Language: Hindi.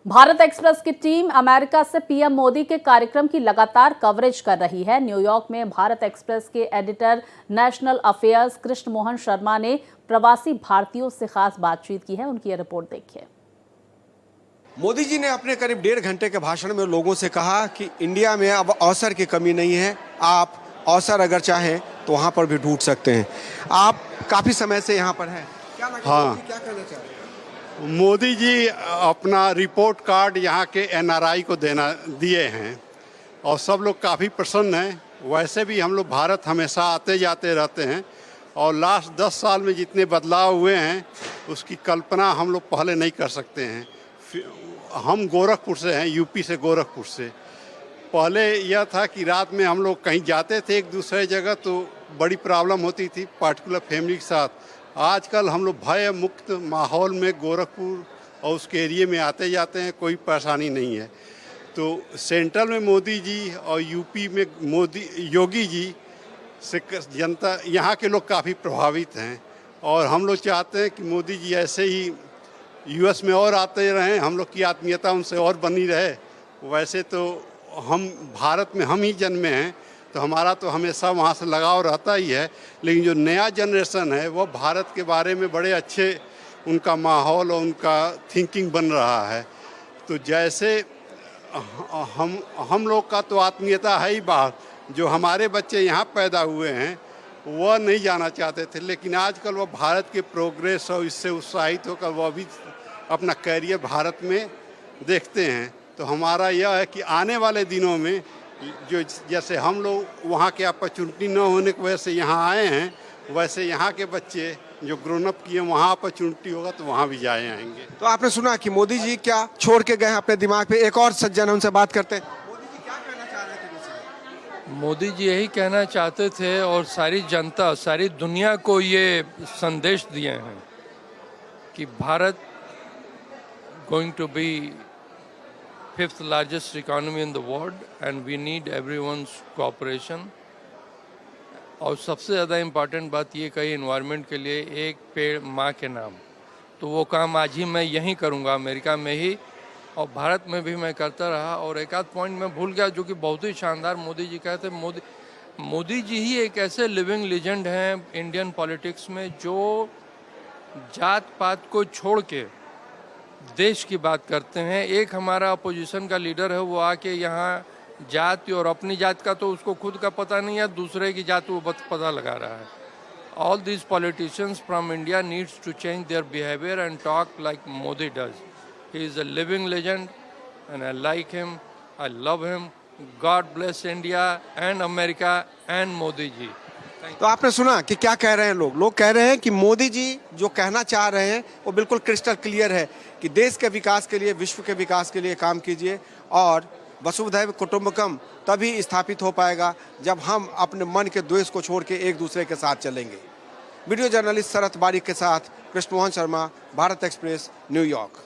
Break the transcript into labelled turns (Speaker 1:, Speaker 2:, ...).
Speaker 1: भारत एक्सप्रेस की टीम अमेरिका से पीएम मोदी के कार्यक्रम की लगातार कवरेज कर रही है। न्यूयॉर्क में भारत एक्सप्रेस के editor national affairs Krishna Mohan Sharma ने प्रवासी भारतीयों से खास बातचीत की है। उनकी यह रिपोर्ट देखिए।
Speaker 2: मोदी जी ने अपने करीब 1.5 घंटे के भाषण में लोगों से कहा कि इंडिया में अब अवसर की कमी नहीं है, आप अवसर अगर चाहें तो वहां पर भी ढूंढ सकते हैं। आप काफी समय से यहाँ पर हैं, क्या क्या कहना चाह रहे हैं?
Speaker 3: मोदी जी अपना रिपोर्ट कार्ड यहाँ के एनआरआई को दिए हैं और सब लोग काफ़ी प्रसन्न हैं। वैसे भी हम लोग भारत हमेशा आते जाते रहते हैं और लास्ट 10 साल में जितने बदलाव हुए हैं उसकी कल्पना हम लोग पहले नहीं कर सकते हैं। हम गोरखपुर से हैं, यूपी से, गोरखपुर से। पहले यह था कि रात में हम लोग कहीं जाते थे एक दूसरे जगह तो बड़ी प्रॉब्लम होती थी पर्टिकुलर फैमिली के साथ। आजकल हम लोग भय मुक्त माहौल में गोरखपुर और उसके एरिए में आते जाते हैं, कोई परेशानी नहीं है। तो सेंट्रल में मोदी जी और यूपी में योगी जी से जनता, यहाँ के लोग काफ़ी प्रभावित हैं और हम लोग चाहते हैं कि मोदी जी ऐसे ही यूएस में और आते रहें, हम लोग की आत्मीयता उनसे और बनी रहे। वैसे तो हम भारत में हम ही जन्मे हैं तो हमारा तो हमेशा वहाँ से लगाव रहता ही है, लेकिन जो नया जनरेशन है वो भारत के बारे में बड़े अच्छे उनका माहौल और उनका थिंकिंग बन रहा है। तो जैसे हम लोग का तो आत्मीयता है ही बाहर, जो हमारे बच्चे यहाँ पैदा हुए हैं वह नहीं जाना चाहते थे, लेकिन आजकल वो भारत के प्रोग्रेस और इससे उत्साहित होकर वह भी अपना कैरियर भारत में देखते हैं। तो हमारा यह है कि आने वाले दिनों में जो जैसे हम लोग वहाँ के अपॉर्चुनिटी न होने की वजह से यहाँ आए हैं, वैसे यहाँ के बच्चे जो ग्रोन अप किए वहाँ अपॉर्चुनिटी होगा तो वहाँ भी जाए आएंगे।
Speaker 2: तो आपने सुना कि मोदी जी क्या छोड़ के गए हैं अपने दिमाग पे। एक और सज्जन उनसे बात करते हैं। मोदी जी क्या कहना चाह रहे थे?
Speaker 4: मोदी जी यही कहना चाहते थे और सारी जनता, सारी दुनिया को ये संदेश दिए हैं कि Bharat going to be 5th largest economy in the world and we need everyone's cooperation। और सबसे ज़्यादा इम्पॉर्टेंट बात ये कही एनवायरनमेंट के लिए, एक पेड़ माँ के नाम। तो वो काम आज ही मैं यहीं करूँगा, अमेरिका में ही, और भारत में भी मैं करता रहा। और एक आध पॉइंट मैं भूल गया जो कि बहुत ही शानदार मोदी जी कहते। मोदी जी ही एक ऐसे लिविंग लेजेंड हैं इंडियन पॉलिटिक्स में जो जात पात को छोड़ के देश की बात करते हैं। एक हमारा अपोजिशन का लीडर है, वो आके यहाँ जाति और अपनी जात का तो उसको खुद का पता नहीं है, दूसरे की जात वो पता लगा रहा है। All these politicians from India needs to change their behaviour and talk like Modi does. He is a living legend and I like him, I love him. God bless India and America and Modi ji.
Speaker 2: तो आपने सुना कि क्या कह रहे हैं लोग। लोग कह रहे हैं कि मोदी जी जो कहना चाह रहे हैं वो बिल्कुल क्रिस्टल क्लियर है कि देश के विकास के लिए, विश्व के विकास के लिए काम कीजिए और वसुधैव कुटुंबकम तभी स्थापित हो पाएगा जब हम अपने मन के द्वेष को छोड़ के एक दूसरे के साथ चलेंगे। वीडियो जर्नलिस्ट शरत बारिक के साथ कृष्ण मोहन शर्मा, भारत एक्सप्रेस, न्यूयॉर्क।